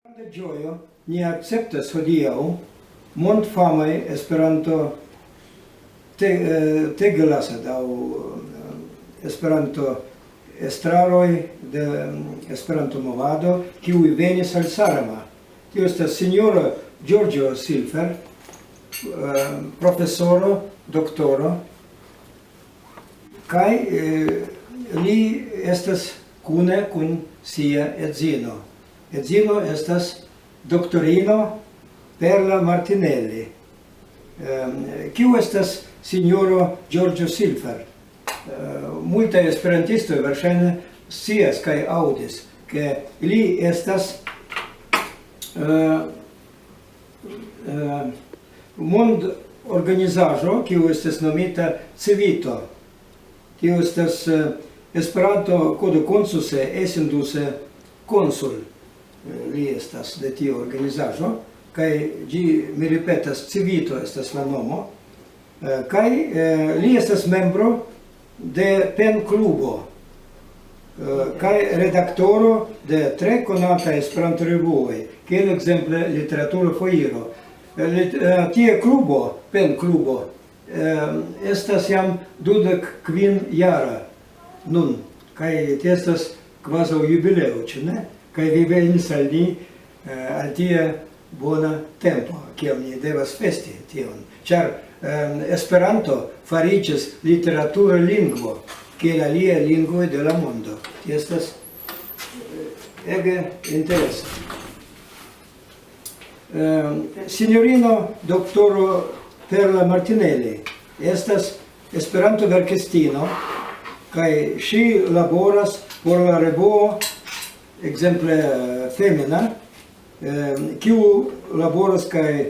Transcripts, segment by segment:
De ĝojo ni akceptas hodiaŭ mondfamaj Esperanto tegelasad aŭ Esperanto estraroj de Esperanto-movado, kiuj venis al Saaremaa. Tio estas sinjoro Giorgio Silfer, profesoro, doktoro, kaj li estas kune kun sia edzino. Edzino estas doktorino Perla Martinelli. Kiu estas sinjoro Giorgio Silfer? Multaj esperantistoj verŝajne scias kaj aŭdis, ke li estas mondorganizaĵo, kiu estas nomita Civito. Tio estas Esperanto kodokonsuse esenduse konsul. Li estas de tiu organizaĵo, kaj ĝi, mi ripetas, Civito estas la nomo, kaj li estas membro de Pen-klubo kaj redaktoro de tre konataj Esperanto-revuoj, kiel ekzemple Literaturo Foiro. Tie klubo, Pen-klubo, estas jam 25-jara nun, kaj tio estas kvazaŭ jubileo, ĉu ne? Kaj vi venis al ni al tia bona tempo, kiam ni devas festi tion. Ĉar Esperanto fariĝis literatura lingvo, kiel aliaj lingvoj de la mondo. Tio estas ege interesa. Sinjorino doktoro Perla Martinelli estas Esperanto-verkistino, kaj ŝi laboras por la revuo ekzemple Femina, kiu laboras kaj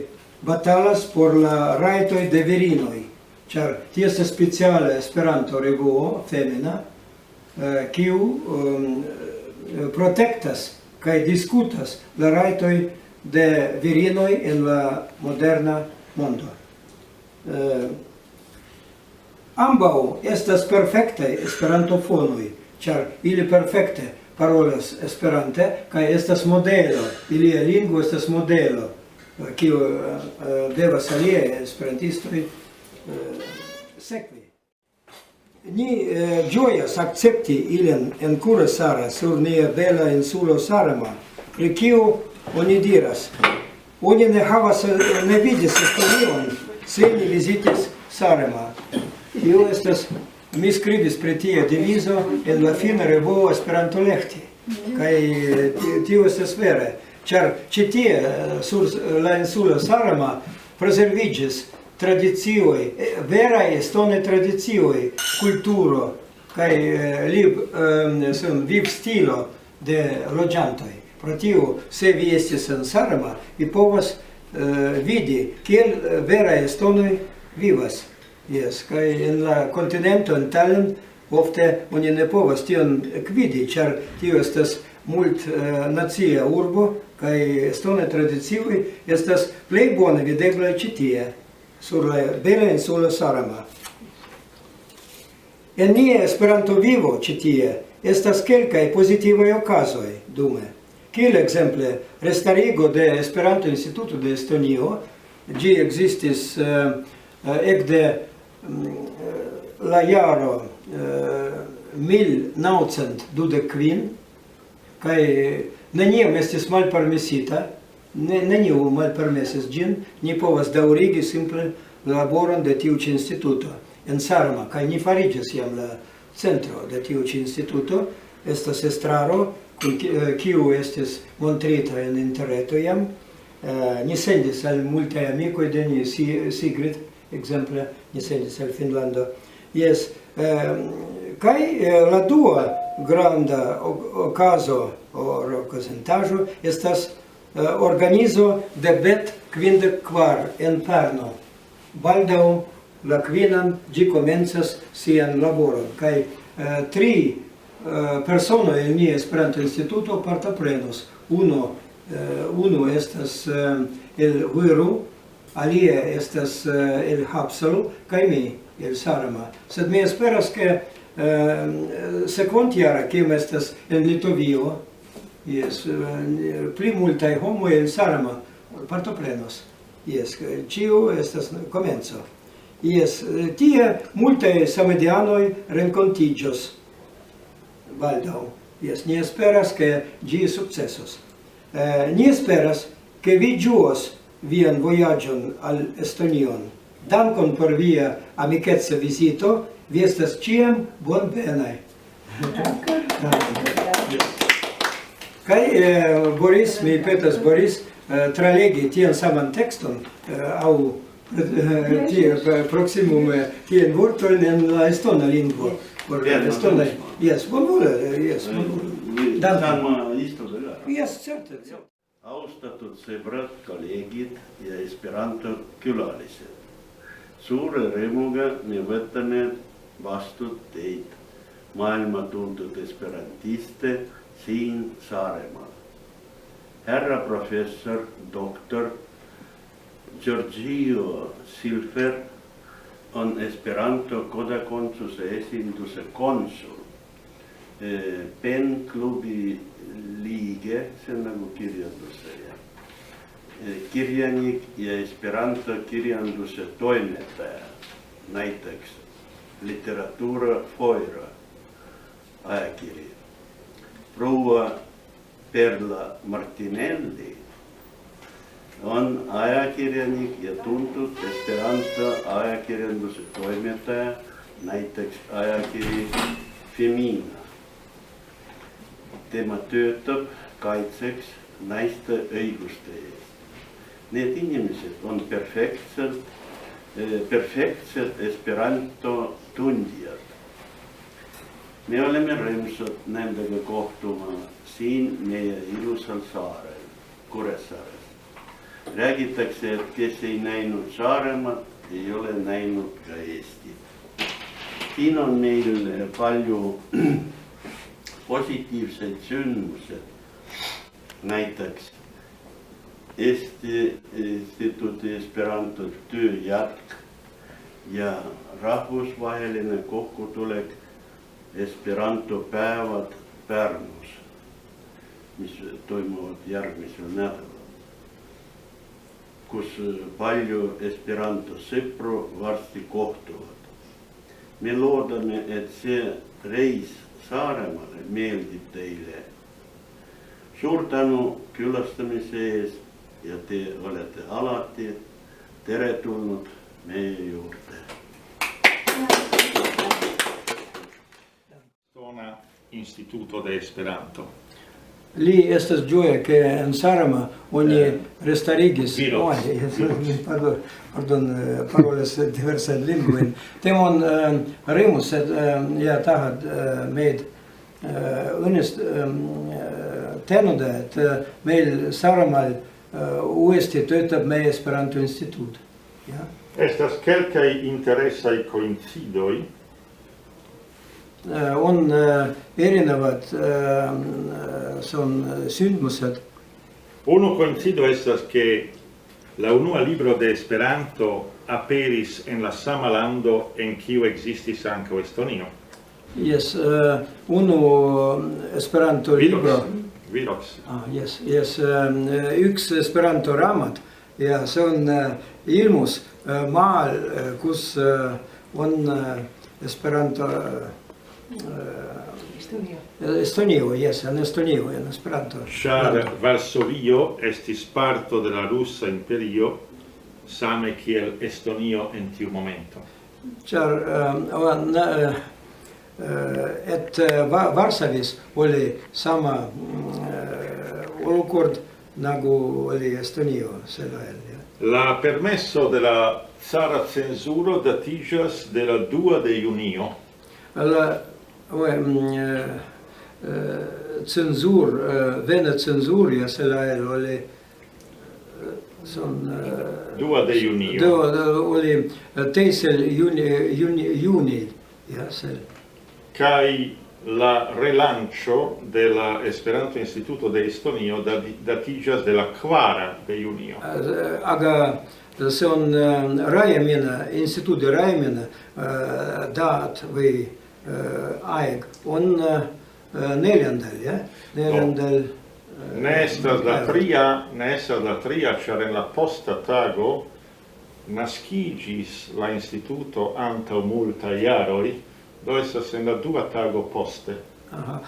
batalas por la rajtoj de virinoj, ĉar tio estas speciala Esperanto-revuo Femina, kiu protektas kaj diskutas la rajtoj de virinoj en la moderna mondo. Ambaŭ estas perfektaj Esperanto-fonoj, ĉar ili perfekte parolas Esperante, kaj estas modelo, ilia lingvo estas modelo, kiu devas aliaj esperantistoj sekvi. Ni ĝojas akcepti ilin en Kuressaare sur nia bela insulo Saaremaa, pri kiu oni diras, oni ne vidis historion, se ni vizitis Saaremaa. Tio estas, mi skribis pri tia devizo en la fina revuo Esperanto-lehti, kaj tio estas vere, ĉar ĉi tie sur la insulo Saaremaa preserviĝis tradicioj, veraj estonaj tradicioj, kulturo kaj vivstilo de loĝantoj. Pro tio, se vi estis en Saaremaa, vi povas vidi, kiel veraj estonoj vivas. Yes, kaj en la kontinento, en Tallinn, ofte oni ne povas tion ekvidi, ĉar tio estas multnacia urbo, kaj estonaj tradicioj estas plej bone videblaj ĉi tie, sur la bela insulo Saaremaa. En nia Esperanto-vivo ĉi tie estas kelkaj pozitivaj okazoj dume. Kiel ekzemple restarigo de Esperanto-Instituto de Estonio, ĝi ekzistis ekde la jaro 1925, kaj neniam estis malpermesita, neniu malpermesis ĝin, ni povas daŭrigi simple laboron de tiu ĉi instituto en Saaremaa, kaj ni fariĝis jam la centro de tiu ĉi instituto, estas estraro, kiu estis montrita en interreto jam. Ni sendis al multaj amikoj de ni, Sigrid, ekzemple, ni sendis al Finnlando. Yes, kaj la dua granda okazo or okazentaĵo estas organizo de Bet 54 en Perno. Baldaŭ la kvinan ĝi komencas sian laboron, kaj 3 personoj el nia Esperanto-instituto partoprenos. Unu estas el Huiru, alia estas el Haapsalu, kaj mi el Saaremaa. Sed mi esperas, ke sekvantjara, kiam estas en Litovio, Yes, pli multaj homoj el Sarema partoprenos. Yes, ĉio estas komenco. Yes, tie multaj samedianoj renkontiĝos baldaŭ. Yes, ni esperas ke ĝi sukcesos. Ni esperas ke vi ĝuos vian vojaĝon al Estonion. Dankon por via amikeca vizito, vi estas ĉiam bonvenaj. Kaj Boris, mi petas Boris, tralegi tian saman tekston, aŭ proximume tien vortojn en la estona lingvo. Por estonaj. Yes, bonvole, yes, bonvole. Dankon. Yes, certe. Austatud sõbrad, kolleegid ja Esperanto külalised. Suure rõõmuga me võtame vastu teid, maailma tuntud esperantiste siin Saaremaal. Härra professor doktor Giorgio Silfer on Esperanto kodakondsuse esinduse konsul, PEN klubi liige, see on nagu kirjanduse kirjanik ja Esperanto kirjanduse toimetaja, näiteks Literatuura Foira ajakiri. Proua Perla Martinelli on ajakirjanik ja tuntud Esperanto ajakirjanduse toimetaja, näiteks ajakiri Femina. Tema töötab kaitseks naiste õiguste eest. Need inimesed on perfektsed Esperanto tundjad. Me oleme rõõmsad nendega kohtuma siin meie ilusal saarel, Kuressaares. Räägitakse, et kes ei näinud Saaremaad, ei ole näinud ka Eestit. Siin on meil palju positiivseid sündmused, näiteks Eesti Instituudi Esperanto töö jätk ja rahvusvaheline kokkutulek Esperanto päevad Pärnus, mis toimuvad järgmisel nädalal, kus palju Esperanto sõpru varsti kohtuvad. Me loodame, et see reis Saaremaale meeldib teile. Suur tänu külastamise eest ja te olete alati teretulnud meie juurde. Estona Instituto de Esperanto. Li estas ĝoje, ke en Sarema oni restarigis, pardon, parolas diversajn lingvojn. Temon rõõmus, et ja tahad meid tenuda, et meil Saaremaal uuesti töötab meie Esperanto instituut. Estas kelkaj interesaj koincidoj. On erinevad sündmused. Uno coincido estas que la unua libro de Esperanto aperis en la sama lando en kiu existis ankaŭ Estonio. Yes, unu Esperanto libro. Virox. Yes, üks Esperanto raamat ja see on ilmus maal, kus on Esperanto Estonio, yes, en Estonio, en Esperanto. Ĉar Varsovio estis parto de la Russa Imperio, same kiel Estonio en tiu momento. Et Varssavis oli sama olukord nagu oli Estonio sel ajal. La permesso de la cara censuro datiĝas de la 2 de junio. Censur, vene censur ja sel ajal oli 2 de junio. Oli 2. juunil, ja sel. Kai la relancio de la Esperanto Instituto de Estonio datiĝas de la 4 de junio. Aga see on rajamine, instituudi rajamine daat või aeg on 4. Ne estas la tria, ĉar en la posta tago naskiĝis la instituto antaŭ multaj jaroj, do estas en la dua tago poste. Aha.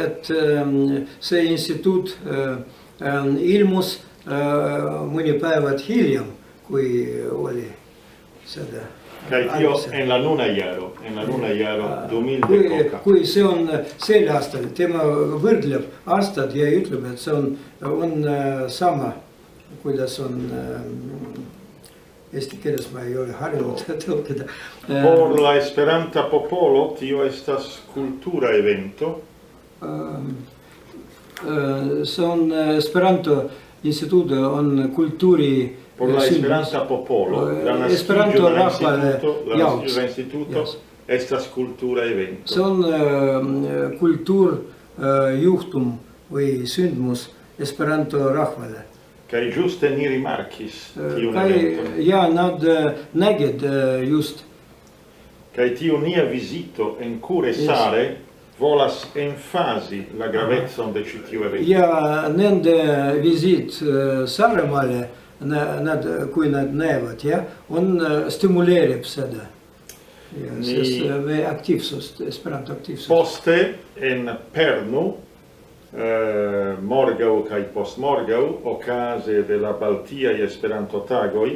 Et see instituut ilmus mõni päevad hiljem, kui oli seda. Kaj tio en la nuna jaro 2000. Kui see on sel aastal, tema võrdleb aastad ja ütleb, et see on sama, kuidas on eesti keeles, ma ei ole harjunud tõlkida. Por la Esperanta popolo tio estas kultura evento. See on Esperanto instituut on kultuuri Por la Esperanta popolo, la instituto estas kultura evento. See on kultuurjuhtum või sündmus Esperanto rahvale. Kaj juste ni rimarkis tiun eventon. Ja nad nägid just. Kaj tiu nia vizito en Kuressaare volas emfasi la gravezzon de ĉi tiu evento. Ja nende visit Saaremaale, kui nad näevad, on stimuleerib seda. Aktiivsust, Esperanto aktiivsust. Poste en Pernu, morgaŭ kaj postmorgaŭ, okaze de la Baltiaj Esperanto-tagoj,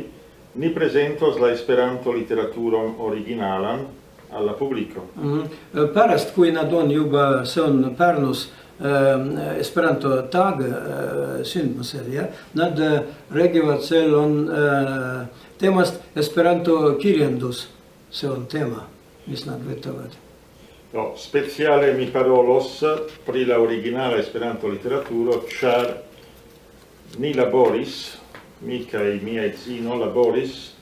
ni prezentos la Esperanto-literaturon originalan al la publiko. Pärast, kui nad on juba, see on Pärnus Esperanto tag sündmusel, nad räägivad, seal on teemast Esperanto kirjandus, see on teema, mis nad võtavad. No, speciale mi parolos pri la originala Esperanto literaturo, ĉar ni laboris, mi kaj mia edzino laboris,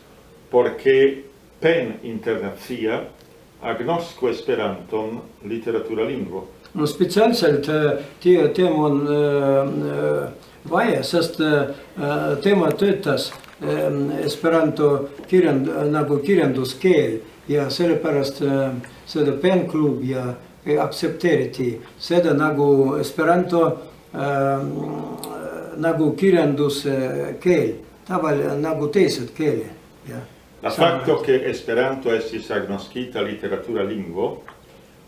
porque PEN internacia agnosco Esperanton literatura lingvo. No spetsiaalselt teema on vaja, sest teema töötas Esperanto nagu kirjanduskeel ja sellepärast seda PEN-klub ja aktsepteeriti seda nagu Esperanto nagu kirjanduskeel, nagu teised keele. La facto che Esperanto estis agnoskita literatura lingvo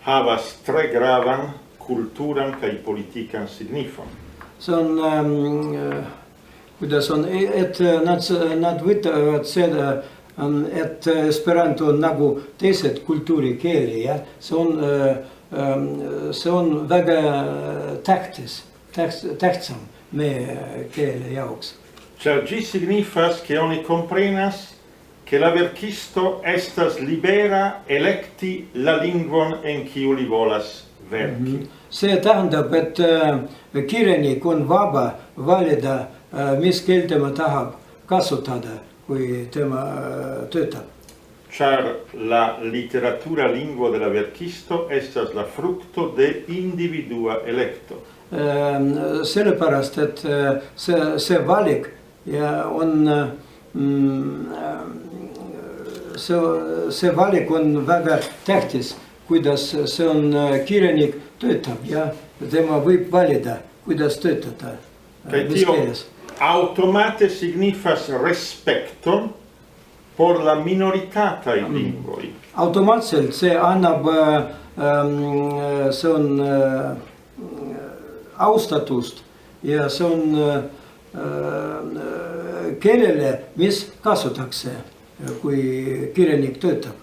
havas tre gravan kulturan kaj politikan signifon. See on, kuidas on, et nad võtavad seda, et Esperanto on nagu teised kultuurikeeli, see on väga tähtsam meie keele jaoks. Ĉar ĝi signifas, ke oni komprenas che la verkisto estas libera electi la lingvon en kiu li volas verki. See tähendab, et kirjanik on vaba valida, mis keel tema tahab kasutada, kui tema töötab. Ĉar la literatura lingvo de la verkisto estas la frukto de individua electo. Sellepärast, et see valik on see valik on väga tähtis, kuidas see on kirjanik töötab ja tema võib valida, kuidas töötada. Tio automate signifas respecton por la minoritataj lingvoj. Automaatselt see annab, see on austatust ja see on keelele, mis kasutatakse, kui kirjanik töötab.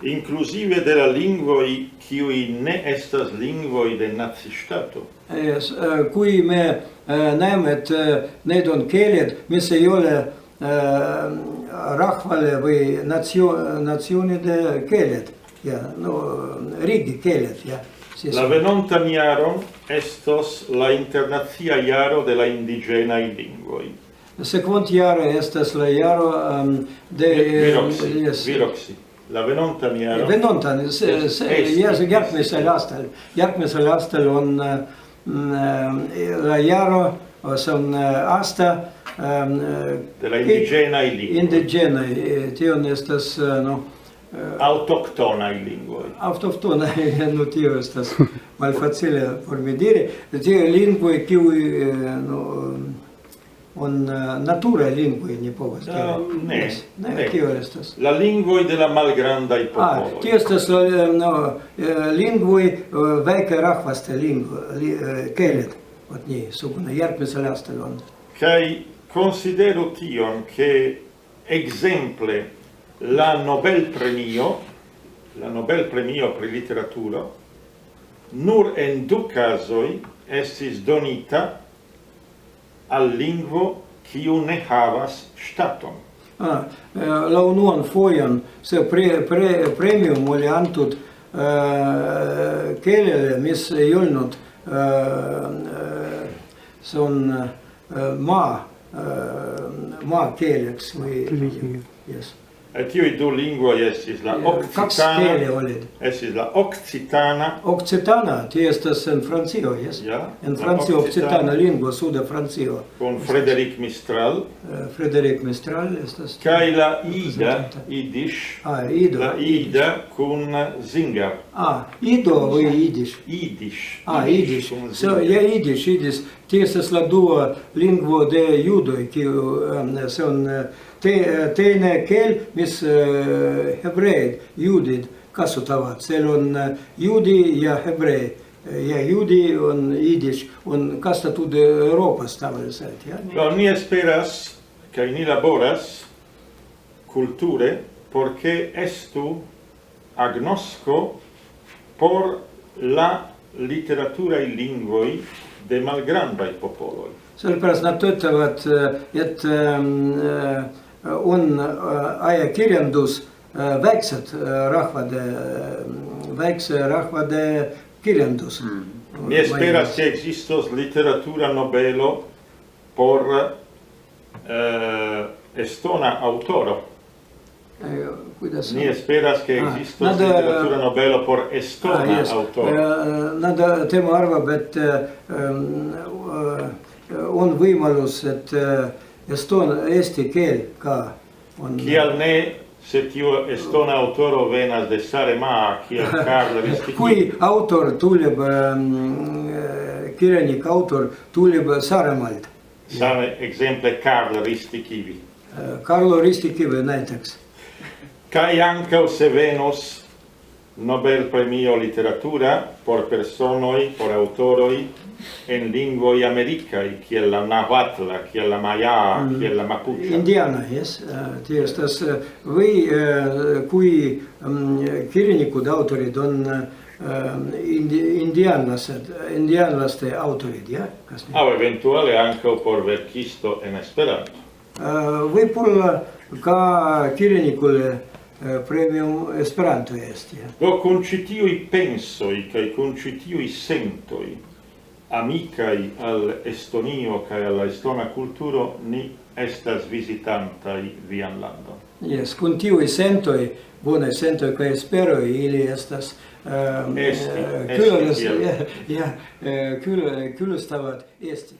Inclusive de la lingvoj, kiuj ne estas lingvoj de nacistato. Kui me näeme, et need on keeled, mis ei ole rahvale või natsioonide keeled, riigikeeled. La venontan jaron estos la internacia jaro de la indigenaj lingvoj. Sekvant jaro estas la jaro de Viroksi. La venontan jaro. Venontan, järgmisel aastal on la jaro, see on aasta de la indigenaj lingvoj. Indigenaj, tion estas autochtonai linguoi. Autohtona, nu tio estas malfacile formidiri, tio lingvoj kiuj on natura lingvoj ni povas diri. Ne, Tio estas. La linguoi de la malgrandai popoloi. Tio estas lingvoj veike rahvaste keelet, ot nii, sugune järgmisel aastal on. Kai considero tion che exemple la Nobel premio per literatura nur en du casoi estis donita al lingvo kiu ne havas staton. La unuan fojon se premium oli antud keelele, mis ei olnud see on maakeeleks või yes. Tioi du linguoi estis la Occitana. Occitana, tio estas en Francio, yes. En Francio Occitana lingvo, suda Francio. Con Frédéric Mistral. Frédéric Mistral estas. Kai la Ida, Yiddish. La Ida kun Zingar. Ido või Yiddish? Yiddish. Yiddish. Yiddish. Tio estas la dua lingvo de judoj, kiu see on teine keel, mis hebreid, juudid kasutavad. Seal on juudi ja hebrei. Ja juudi on Yiddish, on kasutatud Euroopas tavaliselt. Ni esperas, kai ni laboras culture, porque estu agnosco por la literatura i lingvoi de malgrandai popoloi. Sellepärast nad töötavad, et on ajakirjandus väikse rahvade kirjandus. Mi esperas que existos literatura nobelo por estona autoro. Ni esperas que existos literatura nobelo por estona autoro. Tema arvab, et on võimalus, et eesti keel ka on. Kial ne, se tio estona autoro venas de Saaremaa, kiel Karl Ristikivi. Kui autor tuleb, kirjanik autor tuleb Saaremaalt. Same exemple Karl Ristikivi. Karlo Ristikivi näiteks. Kai ancau se venos Nobel premio literatura por personoi, por autoroi en lingvoi americai, kiel la Nahuatla, kiel la Maya, kiel la Mapuche. Indiana, yes. Tiestas või kui kirjanikud autorid on indianlaste autorid, jah? Eventuale ancau por verkisto en Esperanto. Võib-olla ka kirjanikule premium Esperanto eest. Do con citiui pensoi, kai con citiui sentoi, amicai al Estonio kai alla estona culturo, ni estas visitantai vian landon. Yes, con tiui sentoi, bone sentoi kai esperoi, ili estas külastavad Eesti.